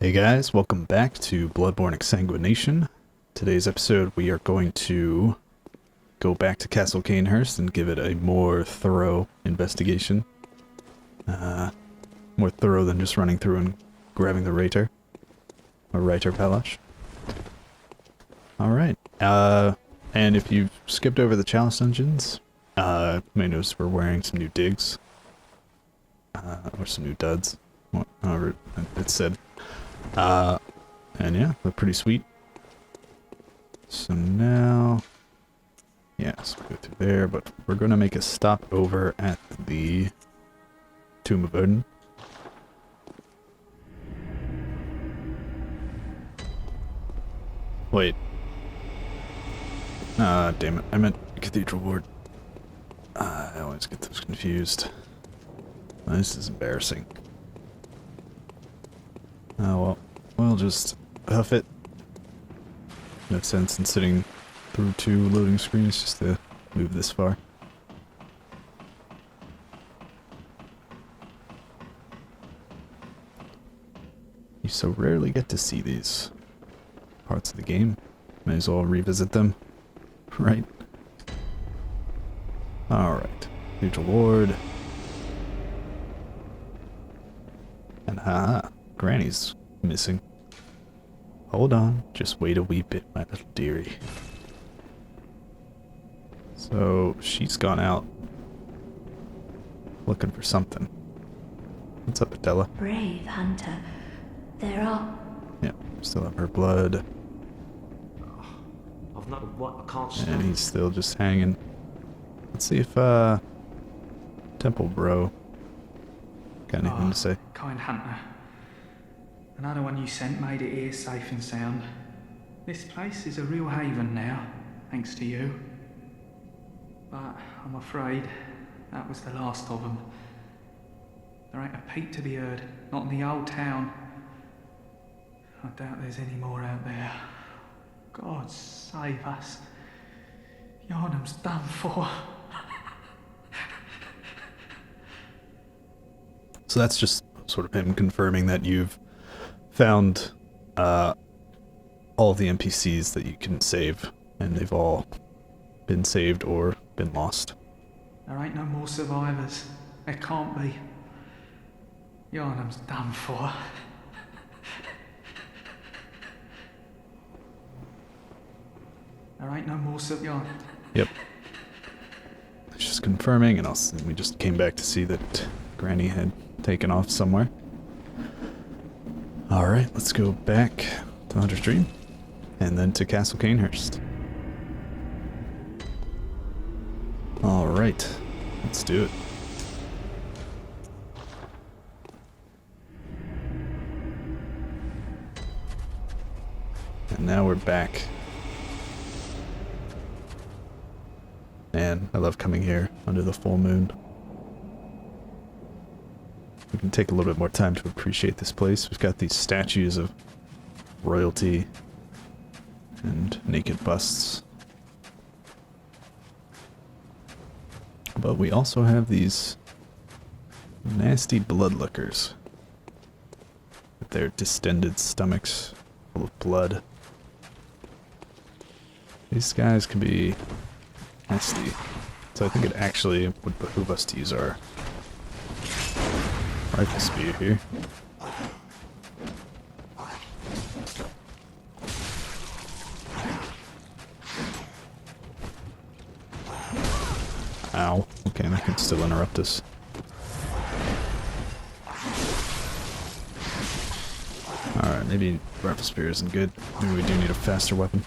Hey guys, welcome back to Bloodborne Exsanguination. Today's episode we are going to go back to Castle Cainhurst and give it a more thorough investigation. More thorough than just running through and grabbing the Rater. Or Reiter Palash. Alright, and if you've skipped over the Chalice Dungeons, you may notice we're wearing some new digs. Or some new duds. However it's said. And yeah, they're pretty sweet. So now, yeah, so we go through there, but we're going to make a stop over at the Tomb of Odin. Wait. Ah, damn it. I meant Cathedral Ward. I always get those confused. This is embarrassing. Oh well, we'll just huff it. No sense in sitting through two loading screens just to move this far. You so rarely get to see these parts of the game. May as well revisit them, right? Alright, Neutral Ward. And haha. Granny's missing. Hold on, just wait a wee bit, my little dearie. So, she's gone out looking for something. What's up, Adela? Brave hunter. There are... Yeah, still have her blood. I've not what I can't stand. And he's still just hanging. Let's see if, Temple Bro got anything to say. Kind hunter. Another one you sent made it here safe and sound. This place is a real haven now, thanks to you. But I'm afraid that was the last of them. There ain't a peep to be heard, not in the old town. I doubt there's any more out there. God save us. Yarnum's done for. So that's just sort of him confirming that you've found all the NPCs that you can save, and they've all been saved or been lost. There ain't no more survivors. There can't be. Yarnum's done for. There ain't no more Yarnum. Yep. It's just confirming, and also we just came back to see that Granny had taken off somewhere. Alright, let's go back to Hunter's Dream, and then to Castle Cainhurst. Alright, let's do it. And now we're back. Man, I love coming here under the full moon. We can take a little bit more time to appreciate this place. We've got these statues of royalty and naked busts. But we also have these nasty bloodlickers with their distended stomachs full of blood. These guys can be nasty. So I think it actually would behoove us to use our rifle spear here. Ow. Okay, that can still interrupt us. Alright, maybe rifle spear isn't good. Maybe we do need a faster weapon.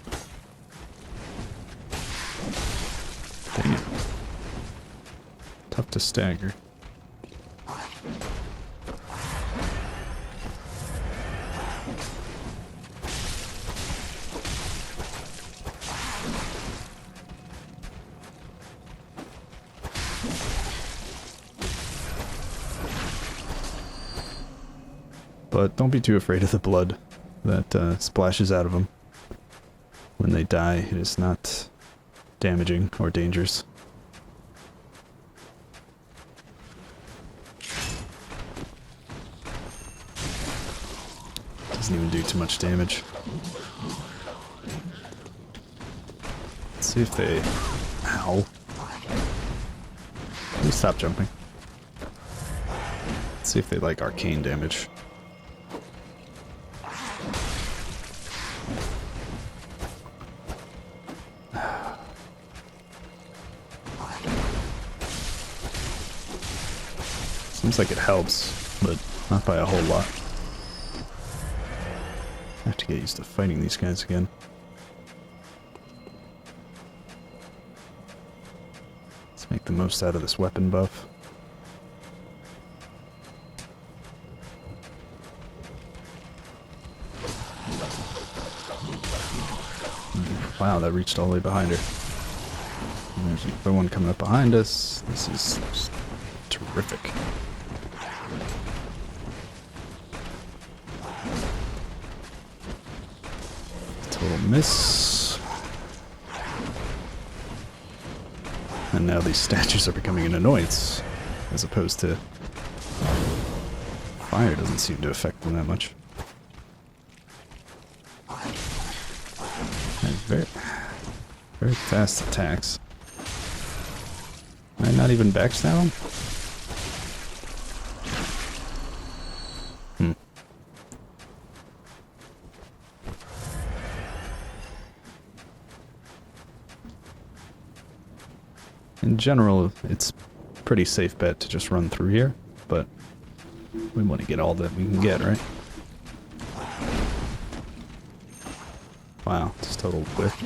Dang it. Tough to stagger. But don't be too afraid of the blood that splashes out of them. When they die, it is not damaging or dangerous. Doesn't even do too much damage. Let's see if they... Ow. Please stop jumping. Let's see if they like arcane damage. Seems like it helps, but not by a whole lot. I have to get used to fighting these guys again. Let's make the most out of this weapon buff. Wow, that reached all the way behind her. And there's another one coming up behind us. This is just terrific. Total miss. And now these statues are becoming an annoyance, as opposed to fire doesn't seem to affect them that much. And very fast attacks. Am I not even backstab him? In general, it's a pretty safe bet to just run through here, but we want to get all that we can get, right? Wow, just total whiff.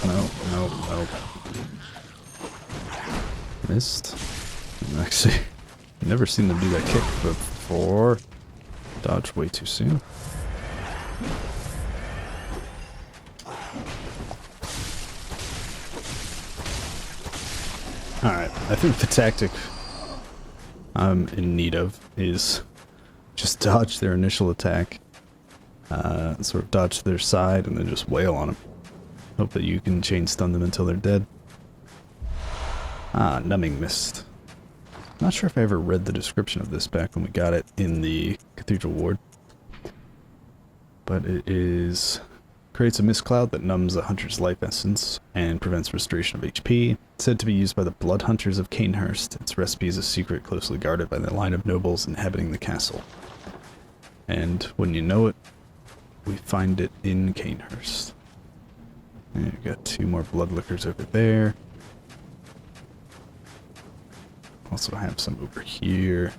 No. Missed. Actually, I've never seen them do that kick before. Dodged way too soon. Alright, I think the tactic I'm in need of is just dodge their initial attack, sort of dodge to their side, and then just wail on them. Hope that you can chain stun them until they're dead. Ah, numbing mist. Not sure if I ever read the description of this back when we got it in the Cathedral Ward. But it is... creates a mist cloud that numbs a hunter's life essence and prevents restoration of HP. Said to be used by the blood hunters of Cainhurst. Its recipe is a secret closely guarded by the line of nobles inhabiting the castle. And when you know it, we find it in Cainhurst. And we've got 2 more blood liquors over there. Also have some over here.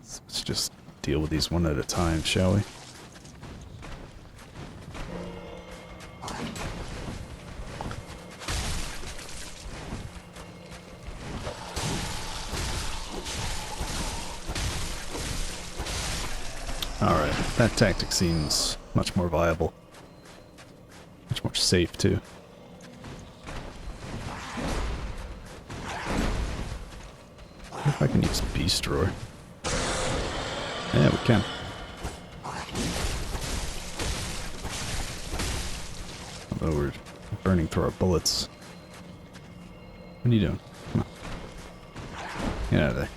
So let's just deal with these one at a time, shall we? Alright, that tactic seems much more viable. Much more safe, too. I wonder if I can use Beast Roar. Yeah, we can. Although we're burning through our bullets. What are you doing? Come on. Get out of there.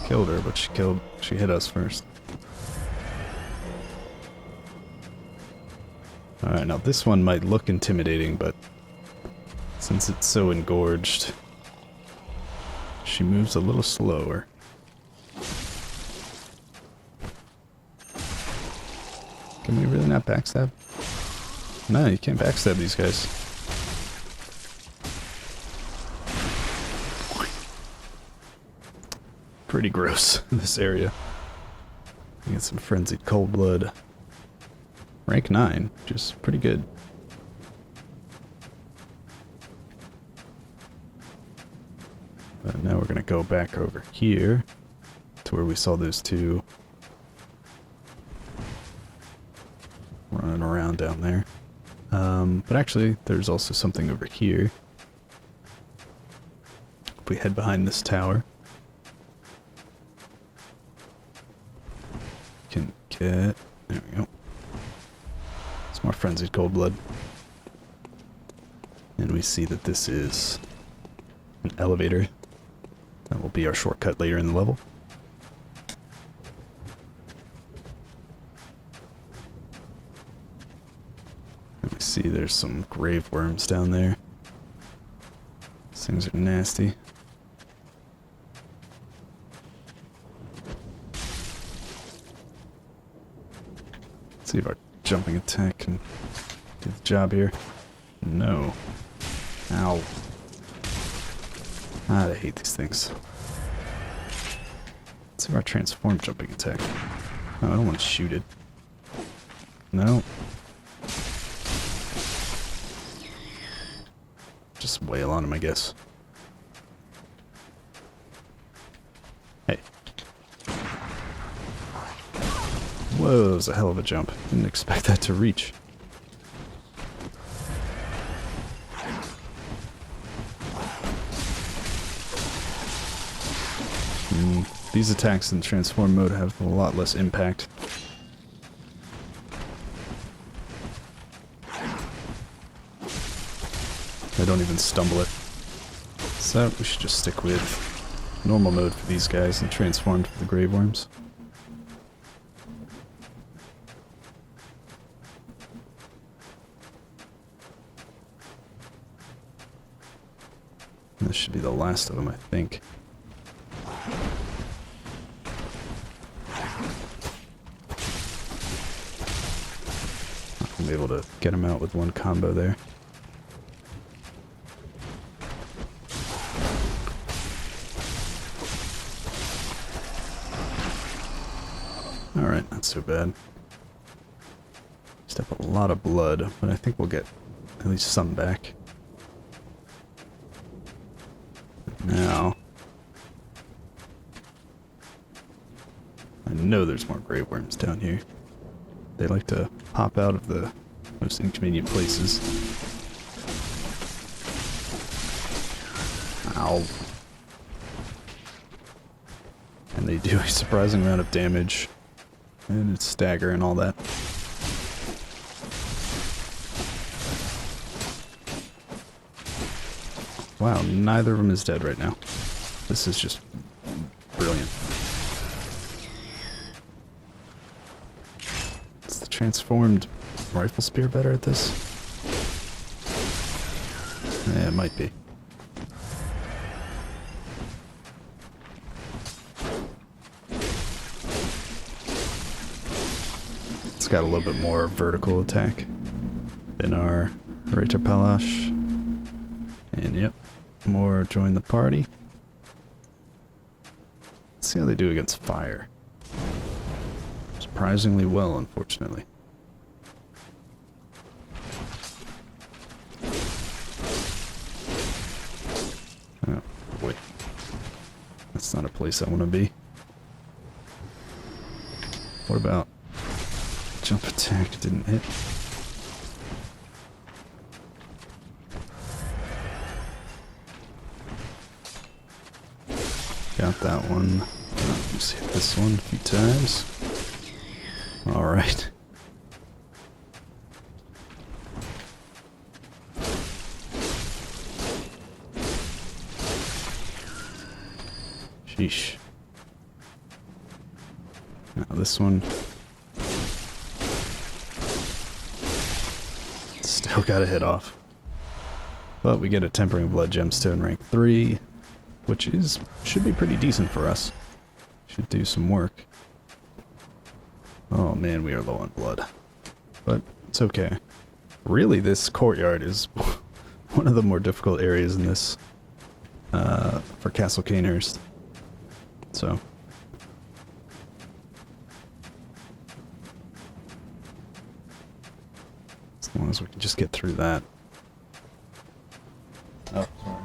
Killed her, but she hit us first. Alright, now this one might look intimidating, but since it's so engorged, she moves a little slower. Can we really not backstab? No, you can't backstab these guys. Pretty gross in this area. You get some frenzied cold blood. Rank 9, which is pretty good. But now we're going to go back over here to where we saw those two running around down there. But actually, there's also something over here. If we head behind this tower, can get... There we go. Some more frenzied cold blood. And we see that this is an elevator. That will be our shortcut later in the level. And we see there's some grave worms down there. These things are nasty. Let's see if our jumping attack can do the job here. No. Ow. I hate these things. Let's see if our transform jumping attack. No, I don't want to shoot it. No. Just wail on him, I guess. Hey. Whoa, that was a hell of a jump. Didn't expect that to reach. These attacks in transform mode have a lot less impact. I don't even stumble it. So we should just stick with normal mode for these guys and transformed for the grave worms. This should be the last of them, I think. I'll be able to get him out with one combo there. Alright, not so bad. Step up a lot of blood, but I think we'll get at least some back. Now, I know there's more grave worms down here. They like to pop out of the most inconvenient places. Ow. And they do a surprising amount of damage. And it's stagger and all that. Wow, neither of them is dead right now. This is just brilliant. Is the transformed rifle spear better at this? Yeah, it might be. It's got a little bit more vertical attack than our Reiter Palash. And yep, more join the party. Let's see how they do against fire. Surprisingly well, unfortunately. Oh, boy. That's not a place I want to be. What about jump attack? Didn't hit. Got that one. Just hit this one a few times. Alright. Sheesh. Now this one. Still got a hit off. But we get a Tempering Blood Gemstone rank 3. Which should be pretty decent for us. Should do some work. Oh man, we are low on blood. But it's okay. Really, this courtyard is one of the more difficult areas in this for Castle Cainhurst. So as long as we can just get through that. Oh, sorry.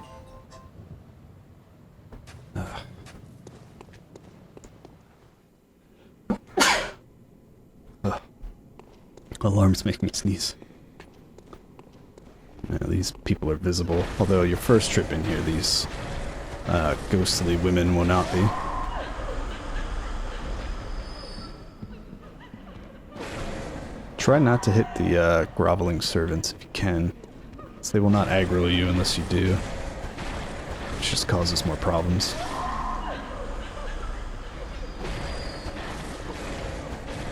Alarms make me sneeze. Yeah, these people are visible, although your first trip in here, these ghostly women will not be. Try not to hit the groveling servants if you can, so they will not aggro you unless you do. Which just causes more problems.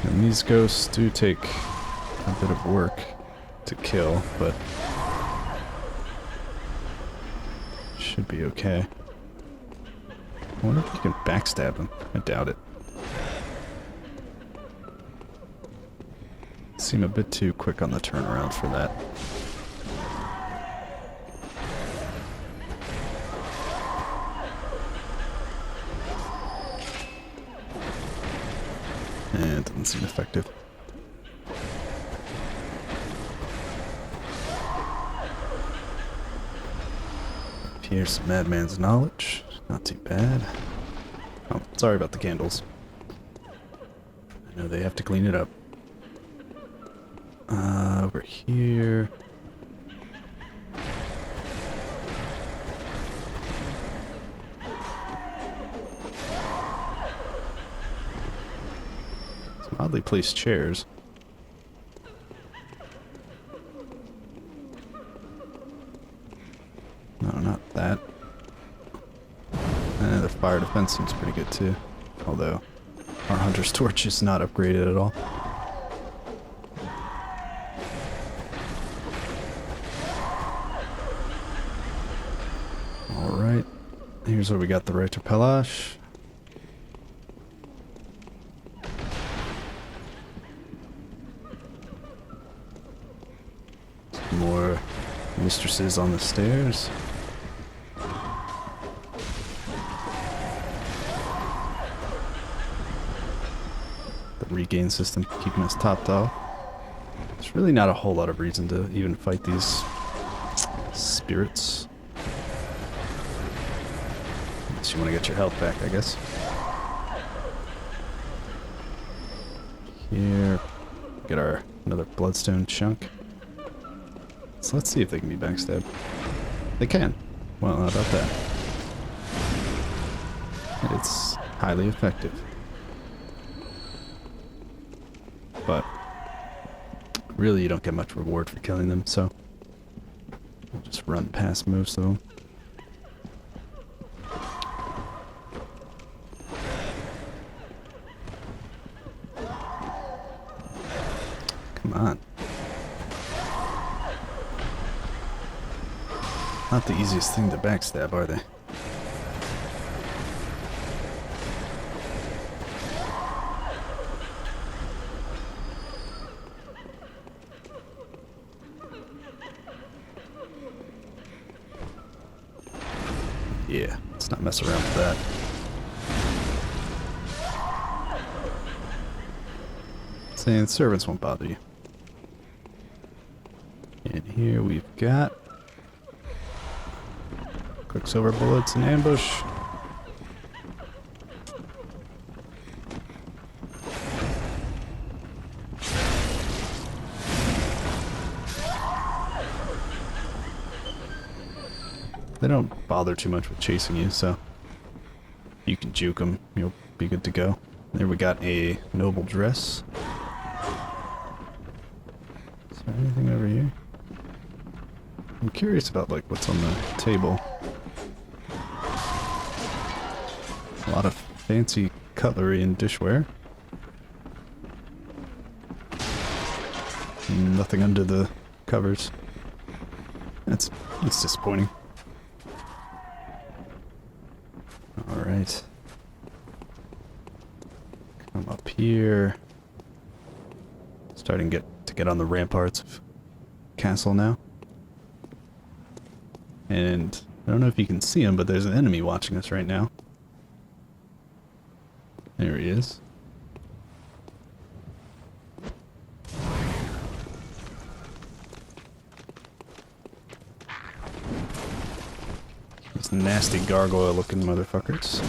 And these ghosts do take a bit of work to kill, but should be okay. I wonder if you can backstab them. I doubt it. Seem a bit too quick on the turnaround for that. And it doesn't seem effective. Here's some madman's knowledge. Not too bad. Oh, sorry about the candles. I know they have to clean it up. Over here. Some oddly placed chairs. No, not that. The fire defense seems pretty good too. Although, our hunter's torch is not upgraded at all. Alright. Here's where we got the right to Pelash. Some more mistresses on the stairs. Regain system keeping us topped off. There's really not a whole lot of reason to even fight these spirits. Unless you want to get your health back, I guess. Here, get our another bloodstone chunk. So let's see if they can be backstabbed. They can. Well, how about that? It's highly effective. But really you don't get much reward for killing them, so we'll just run past most of them. Come on. Not the easiest thing to backstab, are they? Yeah, let's not mess around with that. Saying servants won't bother you. And here we've got Quicksilver bullets in ambush. They don't bother too much with chasing you, so you can juke them. You'll be good to go. There we got a noble dress. Is there anything over here? I'm curious about like what's on the table. A lot of fancy cutlery and dishware. Nothing under the covers. It's disappointing. Alright. Come up here. Starting to get on the ramparts of castle now. And I don't know if you can see him, but there's an enemy watching us right now. There he is. These nasty gargoyle looking motherfuckers.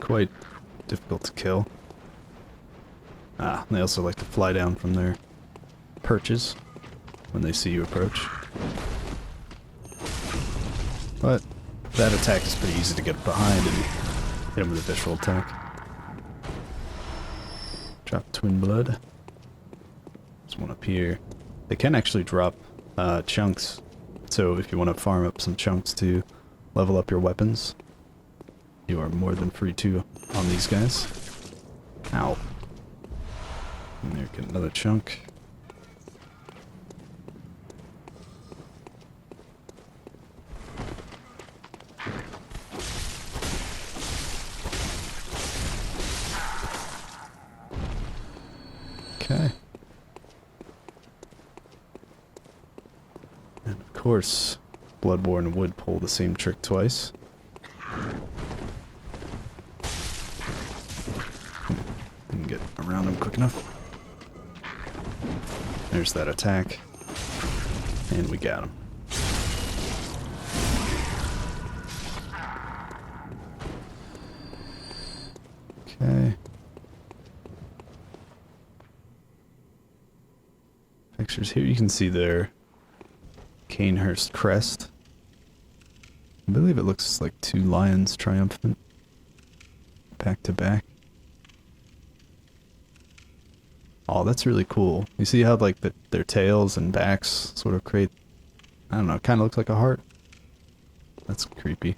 quite difficult to kill. Ah, they also like to fly down from their perches when they see you approach. But that attack is pretty easy to get behind and hit him with a visual attack. Drop Twin Blood. There's one up here. They can actually drop chunks, so if you want to farm up some chunks to level up your weapons, you are more than free to on these guys. Ow. And there, get another chunk. Okay. And of course, Bloodborne would pull the same trick twice. Didn't get around him quick enough. There's that attack. And we got him. Okay. Pictures here, you can see their Cainhurst crest. I believe it looks like two lions triumphant. Back to back. Oh, that's really cool. You see how like their tails and backs sort of create, I don't know, kind of looks like a heart. That's creepy.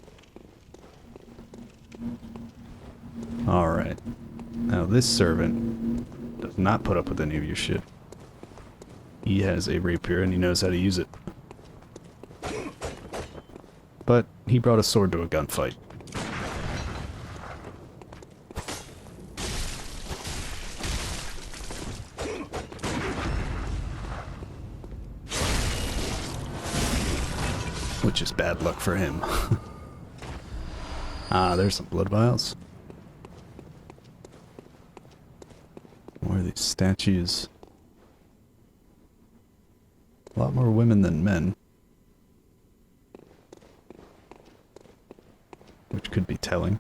Alright. Now this servant does not put up with any of your shit. He has a rapier and he knows how to use it. But he brought a sword to a gunfight. Which is bad luck for him. Ah, there's some blood vials. Where are these statues? A lot more women than men. Which could be telling.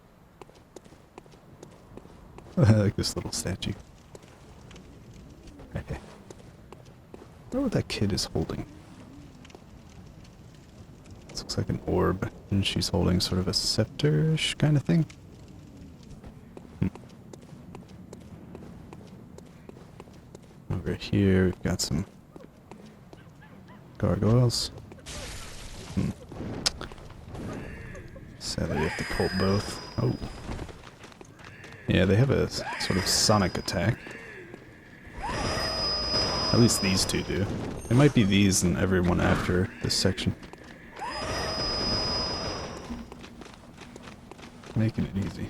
I like this little statue. Okay. I wonder what that kid is holding. This looks like an orb, and she's holding sort of a scepter-ish kind of thing. Over here, we've got some gargoyles. Sadly, you have to pull both. Oh. Yeah, they have a sort of sonic attack. At least these two do. It might be these and everyone after this section. Making it easy.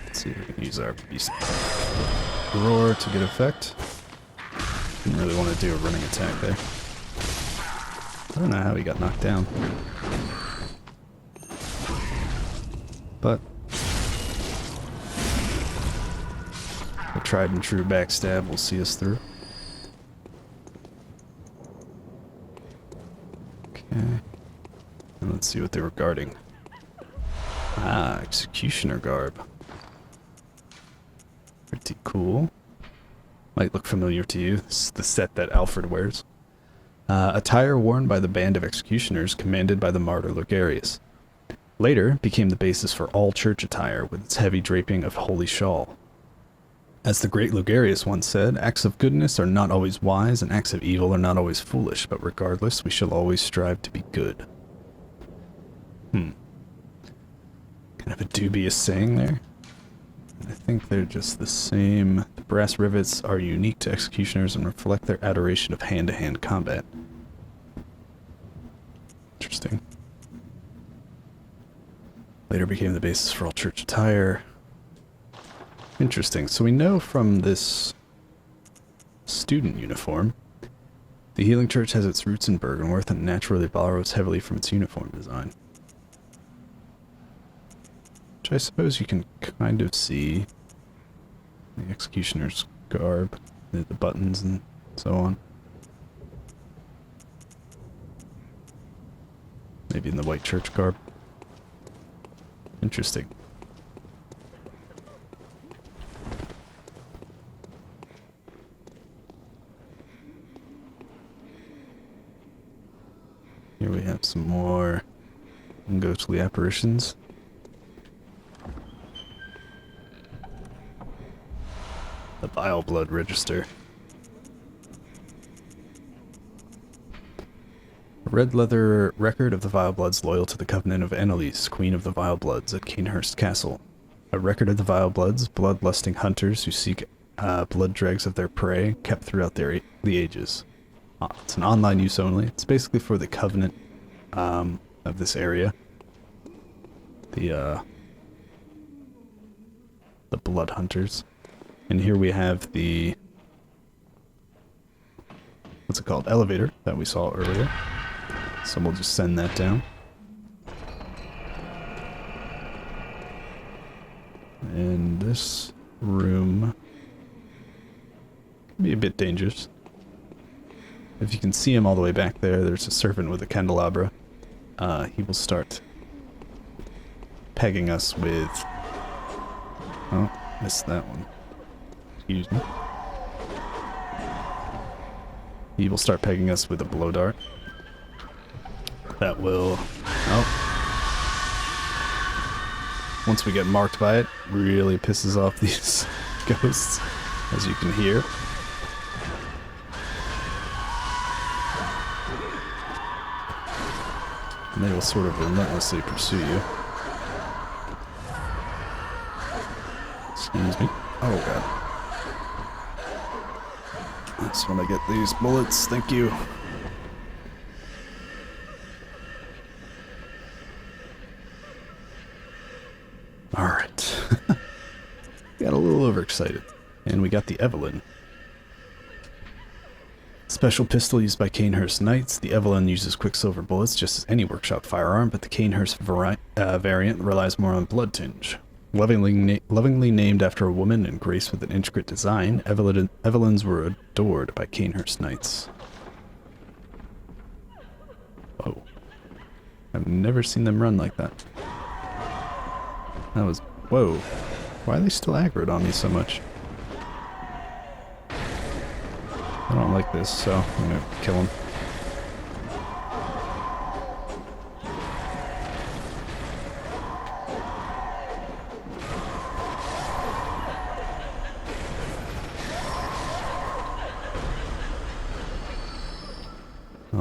Let's see if we can use our beast roar to get effect. Didn't really want to do a running attack there. I don't know how he got knocked down. But the tried and true backstab will see us through. Okay. And let's see what they were guarding. Ah, executioner garb. Pretty cool. Might look familiar to you. This is the set that Alfred wears. Attire worn by the band of executioners commanded by the martyr Logarius. Later became the basis for all church attire with its heavy draping of holy shawl. As the great Logarius once said, acts of goodness are not always wise and acts of evil are not always foolish, but regardless we shall always strive to be good. Kind of a dubious saying there. I think they're just the same. The brass rivets are unique to executioners and reflect their adoration of hand-to-hand combat. Interesting. Later became the basis for all church attire. Interesting. So we know from this student uniform, the Healing Church has its roots in Bergenworth and naturally borrows heavily from its uniform design. Which I suppose you can kind of see the executioner's garb, the buttons and so on. Maybe in the white church garb. Interesting. Here we have some more ghostly apparitions. The Vile Blood Register. A red leather record of the Vile Bloods loyal to the Covenant of Annalise, Queen of the Vile Bloods at Cainhurst Castle. A record of the Vile Bloods, bloodlusting hunters who seek blood dregs of their prey, kept throughout the ages. It's an online use only. It's basically for the Covenant of this area. The blood hunters. And here we have the, what's it called? Elevator that we saw earlier. So we'll just send that down. And this room can be a bit dangerous. If you can see him all the way back there, there's a servant with a candelabra. He will start pegging us with... Oh, missed that one. Excuse me. He will start pegging us with a blow dart. That will... Oh. Once we get marked by it, really pisses off these ghosts, as you can hear. And they will sort of relentlessly pursue you. Excuse me. Oh god. I just want to get these bullets, thank you. Alright. Got a little overexcited. And we got the Evelyn. Special pistol used by Cainhurst Knights. The Evelyn uses quicksilver bullets just as any workshop firearm, but the Cainhurst variant relies more on blood tinge. Lovingly named after a woman and graced with an intricate design, Evelyns were adored by Cainhurst Knights. Oh. I've never seen them run like that. That was... Whoa. Why are they still aggroed on me so much? I don't like this, so I'm gonna kill him.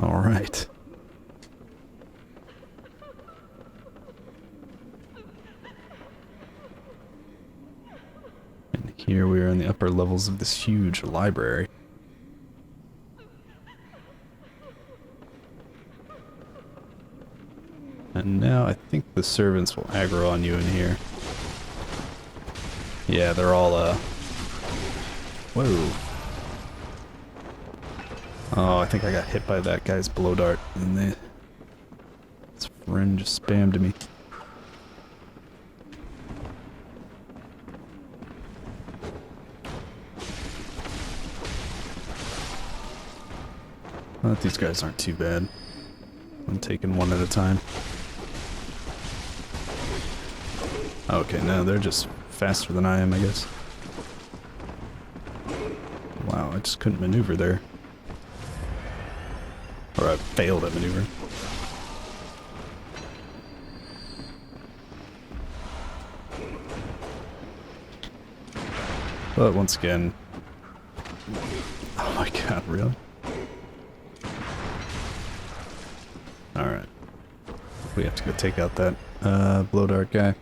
All right. And here we are in the upper levels of this huge library. And now I think the servants will aggro on you in here. Yeah, they're all, Whoa. Oh, I think I got hit by that guy's blow dart, and his friend just spammed me. Well, these guys aren't too bad. I'm taking one at a time. Okay, no, they're just faster than I am, I guess. Wow, I just couldn't maneuver there. Or I failed at maneuvering. But once again... Oh my god, really? Alright. We have to go take out that blow dart guy.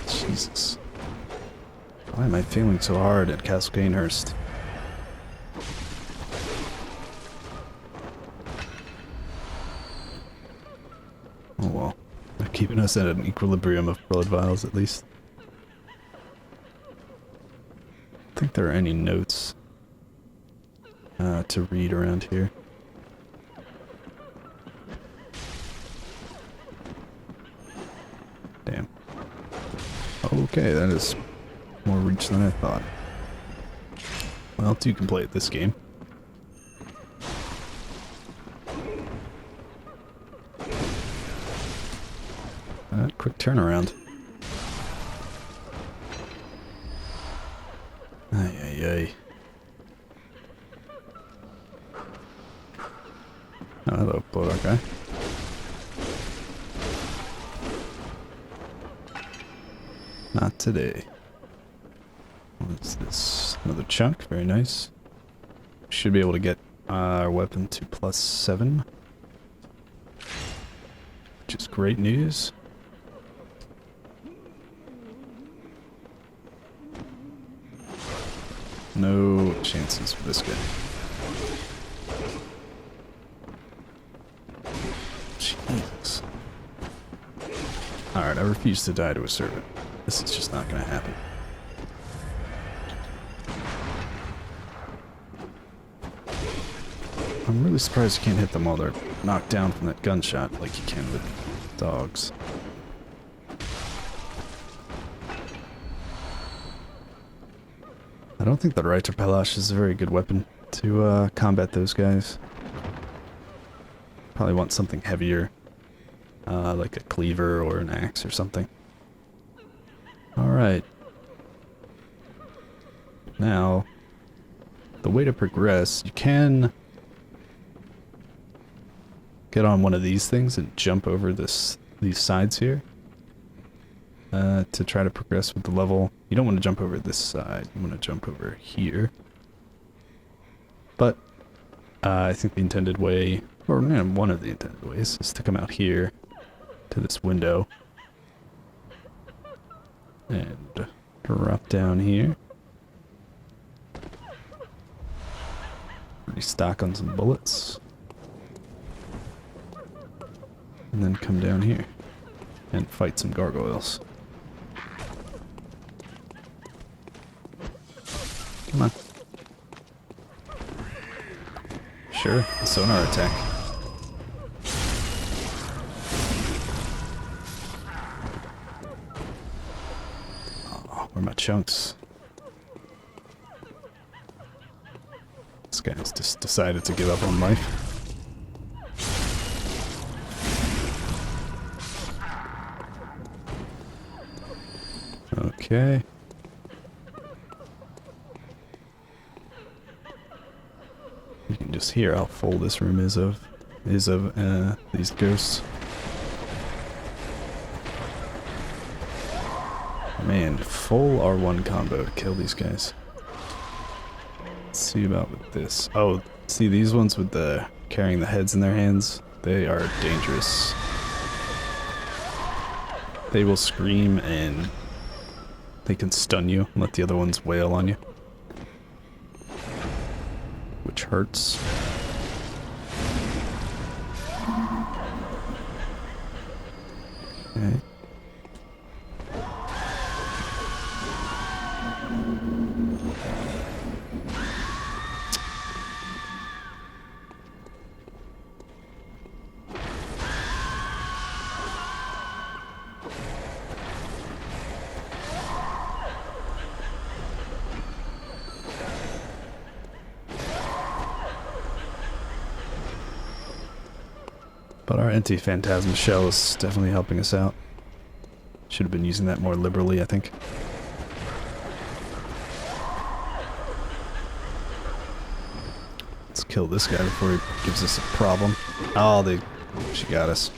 Jesus. Why am I failing so hard at Castle Cainhurst? Oh well. They're keeping us at an equilibrium of blood vials at least. think there are any notes to read around here. Damn. Okay, that is more reach than I thought. Well, two can play at this game. Quick turnaround. Ay, ay, ay. Oh, hello, Bulldog guy. Not today. What's this? Another chunk. Very nice. Should be able to get our weapon to +7. Which is great news. No chances for this guy. Jesus. Alright, I refuse to die to a servant. This is just not gonna happen. I'm really surprised you can't hit them while they're knocked down from that gunshot like you can with dogs. I don't think the Reiterpallasch is a very good weapon to combat those guys. Probably want something heavier, like a cleaver or an axe or something. Alright. Now, the way to progress, you can get on one of these things and jump over these sides here to try to progress with the level. You don't want to jump over this side, you want to jump over here. But I think the intended way, or one of the intended ways, is to come out here to this window and drop down here. Restock on some bullets. And then come down here and fight some gargoyles. Come on. Sure, a sonar attack. Oh, where are my chunks? This guy's just decided to give up on life. Okay. You can just hear how full this room is of these ghosts. Man, full R1 combo to kill these guys. Let's see about with this. Oh, see these ones with the carrying the heads in their hands? They are dangerous. They will scream and they can stun you and let the other ones wail on you. Which hurts. Okay. But our anti-phantasm shell is definitely helping us out. Should have been using that more liberally, I think. Let's kill this guy before he gives us a problem. Oh, she got us.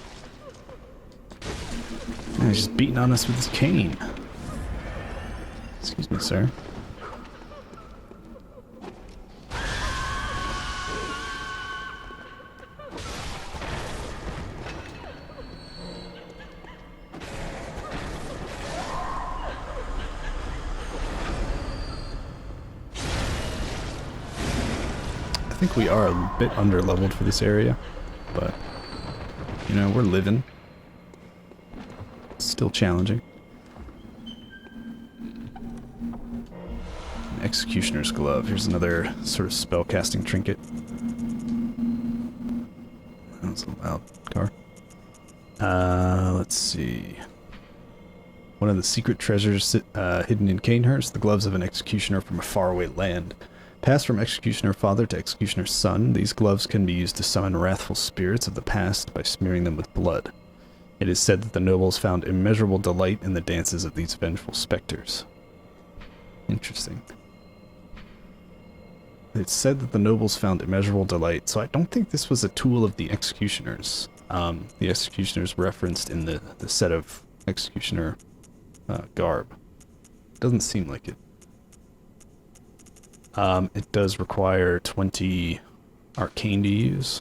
Man, he's just beating on us with his cane. Excuse me, sir. I think we are a bit under-leveled for this area, but, you know, we're living. It's still challenging. Executioner's Glove. Here's another sort of spellcasting trinket. That was a loud car. Let's see. One of the secret treasures hidden in Cainhurst, the gloves of an executioner from a faraway land. Passed from executioner father to executioner son, these gloves can be used to summon wrathful spirits of the past by smearing them with blood. It is said that the nobles found immeasurable delight in the dances of these vengeful specters. Interesting. It's said that the nobles found immeasurable delight, so I don't think this was a tool of the executioners. The executioners referenced in the set of executioner garb. Doesn't seem like it. It does require 20 arcane to use,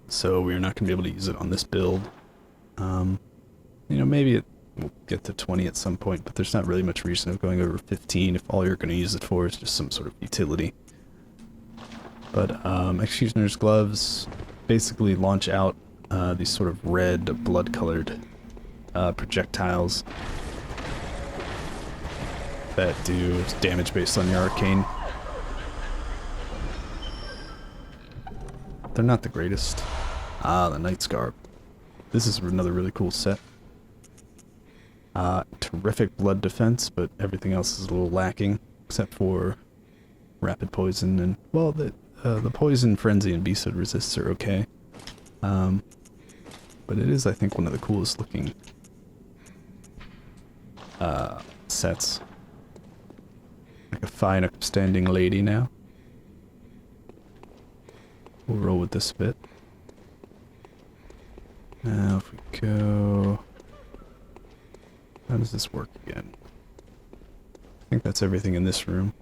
so we're not going to be able to use it on this build. You know, maybe it will get to 20 at some point, but there's not really much reason of going over 15 if all you're going to use it for is just some sort of utility. But Executioner's Gloves basically launch out these sort of red, blood-colored projectiles that do damage based on your arcane. They're not the greatest. Ah, the Knight's Garb. This is another really cool set. Terrific blood defense, but everything else is a little lacking, except for rapid poison and, well, the poison, frenzy, and beasthood resists are okay. But it is, I think, one of the coolest looking sets. Like a fine, upstanding lady now. We'll roll with this a bit. Now if we go... How does this work again? I think that's everything in this room.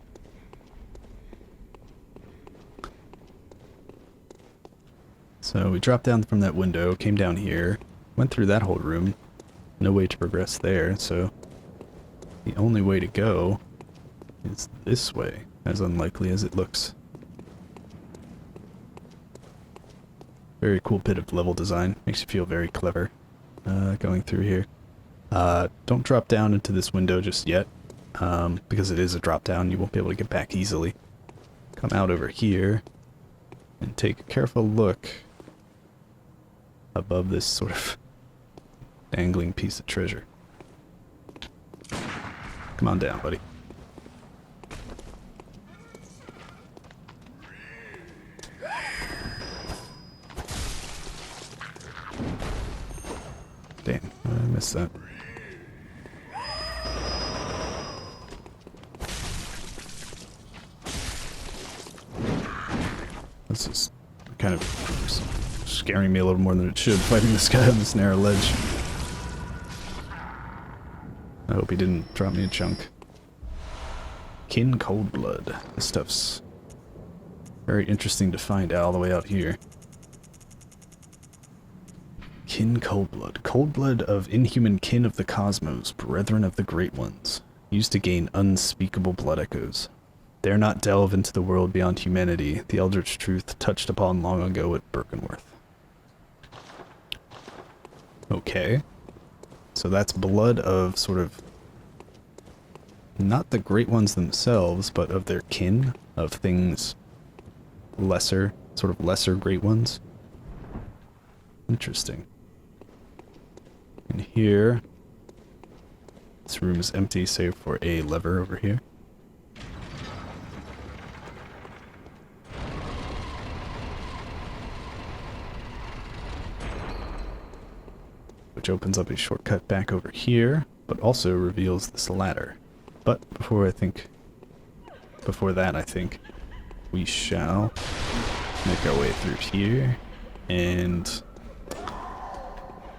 So we dropped down from that window, came down here, went through that whole room. No way to progress there, so the only way to go is this way, as unlikely as it looks. Very cool bit of level design. Makes you feel very clever going through here. Don't drop down into this window just yet, because it is a drop down. You won't be able to get back easily. Come out over here and take a careful look above this sort of dangling piece of treasure. Come on down, buddy. Damn, I missed that. This is kind of scaring me a little more than it should, fighting this guy on this narrow ledge. I hope he didn't drop me a chunk. Kin Coldblood. This stuff's very interesting to find all the way out here. Kin Coldblood. Coldblood of inhuman kin of the cosmos, brethren of the great ones. Used to gain unspeakable blood echoes. Dare not delve into the world beyond humanity, the eldritch truth touched upon long ago at Birkenworth. Okay. So that's blood of sort of, not the great ones themselves, but of their kin, of things lesser, sort of lesser great ones. Interesting. And here, this room is empty save for a lever over here. Which opens up a shortcut back over here, but also reveals this ladder. But before that, I think we shall make our way through here, and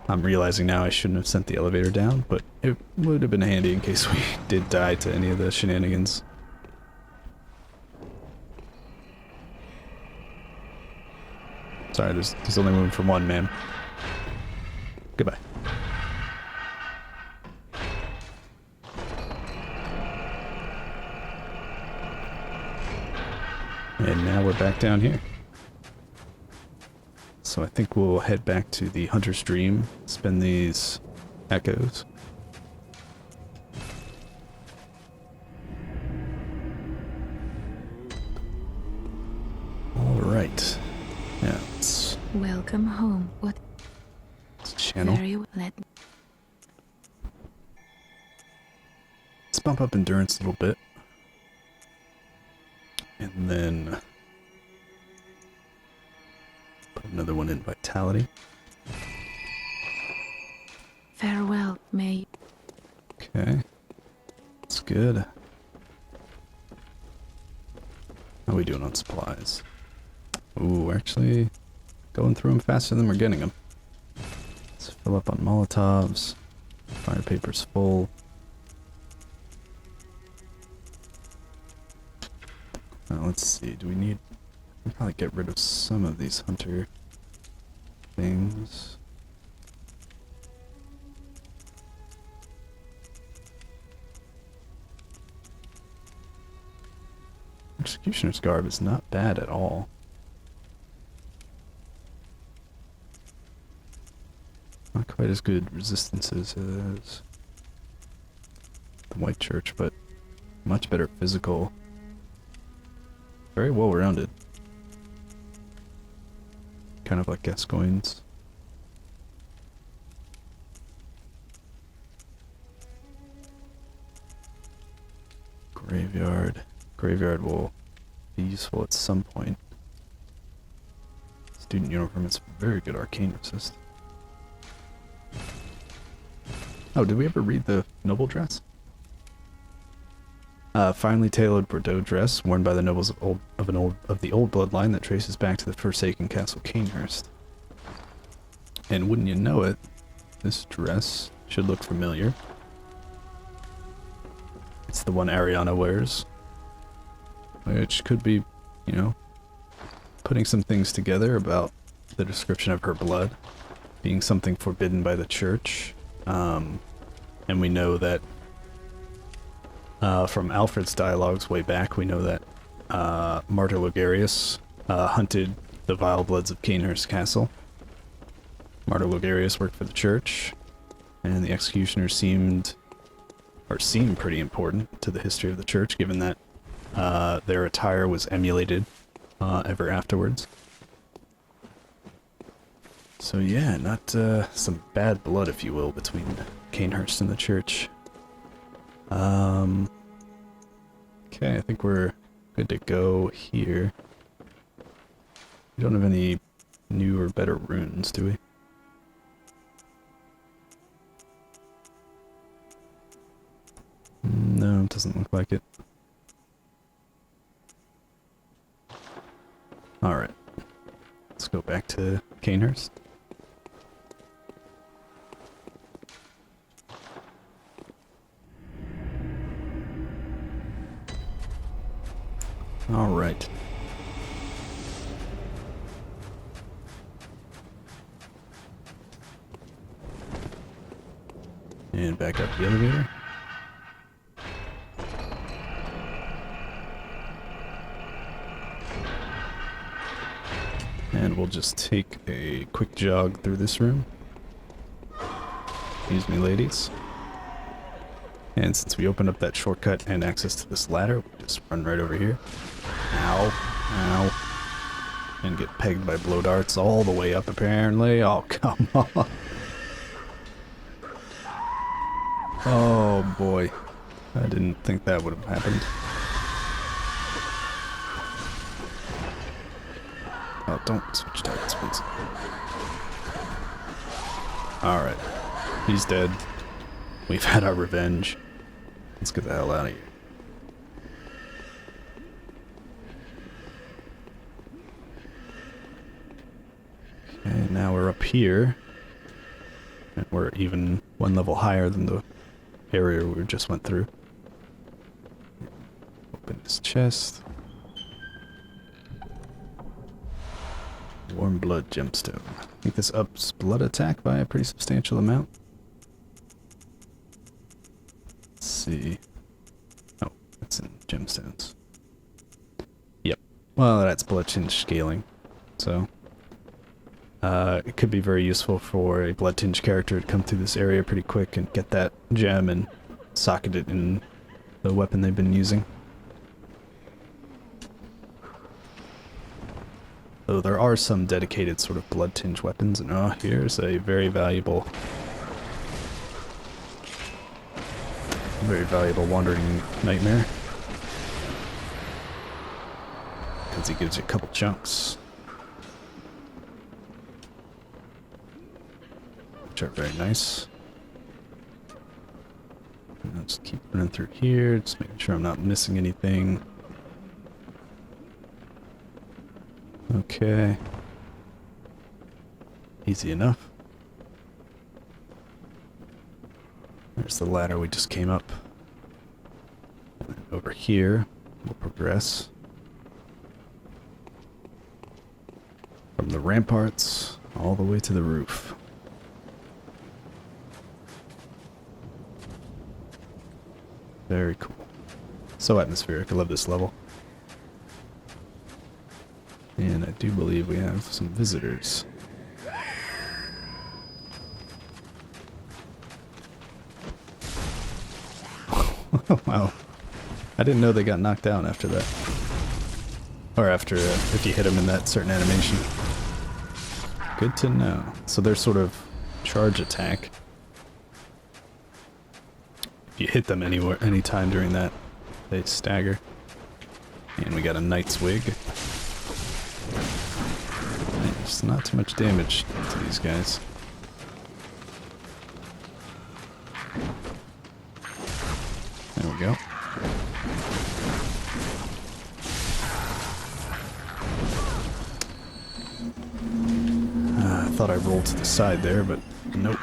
I'm realizing now I shouldn't have sent the elevator down, but it would have been handy in case we did die to any of the shenanigans. Sorry, there's only room for one, man. Goodbye. And now we're back down here. So I think we'll head back to the Hunter's Dream, spend these echoes. Welcome home. What? It's a channel. Very well. Let's Bump up endurance a little bit. And then put another one in vitality. farewell, May. Okay. That's good. How are we doing on supplies? Ooh, we're actually going through them faster than we're getting them. Let's fill up on Molotovs. Fire paper's full. Now let's see, do we need... We'll probably get rid of some of these hunter things. Executioner's garb is not bad at all. Not quite as good resistances as the White Church, but much better physical. Very well rounded. Kind of like Gascoigne's. Graveyard. Graveyard will be useful at some point. Student uniform is very good arcane resist. Oh, did we ever read the noble dress? Finely tailored Bordeaux dress worn by the nobles of the old bloodline that traces back to the Forsaken Castle Cainhurst. And wouldn't you know it, this dress should look familiar. It's the one Ariana wears, which could be, you know, putting some things together about the description of her blood being something forbidden by the church. And we know that from Alfred's dialogues way back, we know that Martyr Logarius hunted the vile bloods of Cainhurst Castle. Martyr Logarius worked for the church, and the executioner seemed pretty important to the history of the church, given that their attire was emulated ever afterwards. So yeah, not some bad blood, if you will, between Cainhurst and the church. Okay, I think we're good to go here. We don't have any new or better runes, do we? No, it doesn't look like it. Alright. Let's go back to Cainhurst. Alright. And back up the elevator. And we'll just take a quick jog through this room. Excuse me, ladies. And since we opened up that shortcut and access to this ladder, we'll just run right over here. Ow. Ow. And get pegged by blow darts all the way up, apparently. Oh, come on. Oh, boy. I didn't think that would have happened. Oh, don't switch targets, please. Alright. He's dead. We've had our revenge. Let's get the hell out of here. Okay, now we're up here. And we're even one level higher than the area we just went through. Open this chest. Warm blood gemstone. I think this ups blood attack by a pretty substantial amount. Let's see. Oh, that's in gemstones. Yep. Well, that's blood tinge scaling. So, it could be very useful for a blood tinge character to come through this area pretty quick and get that gem and socket it in the weapon they've been using. Though there are some dedicated sort of blood-tinged weapons, and oh, here's a very valuable wandering nightmare. Because he gives you a couple chunks. Which are very nice. And I'll just keep running through here, just making sure I'm not missing anything. Okay. Easy enough. There's the ladder we just came up. And then over here, we'll progress. From the ramparts all the way to the roof. Very cool. So atmospheric. I love this level. And I do believe we have some visitors. Wow. I didn't know they got knocked down after that. Or after, if you hit them in that certain animation. Good to know. So they're sort of charge attack. If you hit them anywhere, anytime during that, they stagger. And we got a knight's wig. There's not too much damage to these guys. There we go. I thought I rolled to the side there, but nope.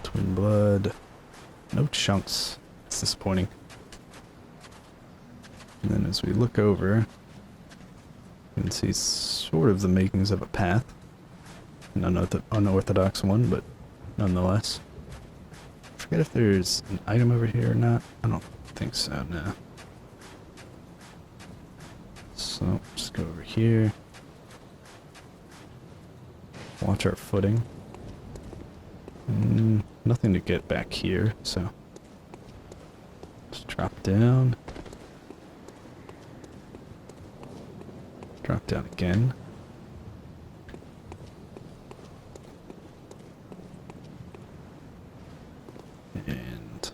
Twin blood. No chunks. It's disappointing. And then as we look over, you can see sort of the makings of a path. An unorthodox one, but nonetheless. I forget if there's an item over here or not. I don't think so, no. So, just go over here. Watch our footing. Nothing to get back here, so just drop down. Drop down again. And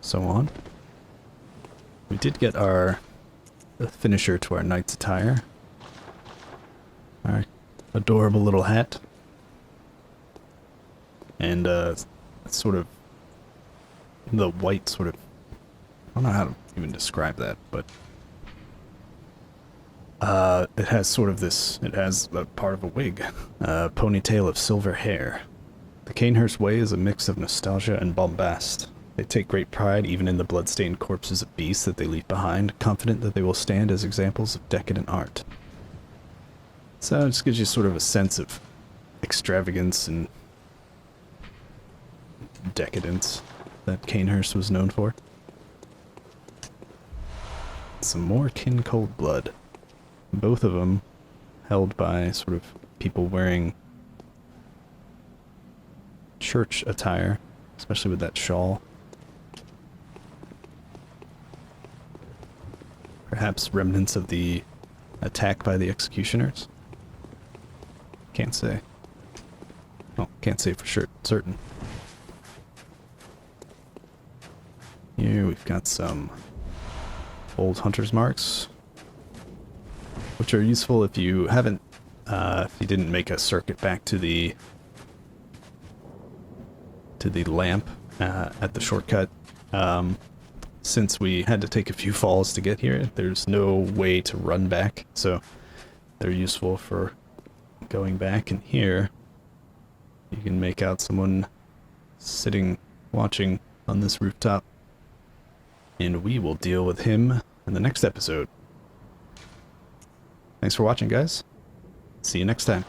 so on. We did get the finisher to our knight's attire. Our adorable little hat. And sort of the white sort of, I don't know how to even describe that, but it has sort of this, it has a part of a wig, a ponytail of silver hair. The Cainhurst way is a mix of nostalgia and bombast. They take great pride even in the blood-stained corpses of beasts that they leave behind, confident that they will stand as examples of decadent art. So it just gives you sort of a sense of extravagance and decadence that Cainhurst was known for. Some more kin cold blood. Both of them held by sort of people wearing church attire, especially with that shawl. Perhaps remnants of the attack by the executioners? Can't say. Well, can't say for sure, certain. Here we've got some old hunter's marks, which are useful if you haven't, if you didn't make a circuit back to the lamp at the shortcut. Since we had to take a few falls to get here, there's no way to run back, so they're useful for going back. And here, you can make out someone sitting, watching on this rooftop. And we will deal with him in the next episode. Thanks for watching, guys. See you next time.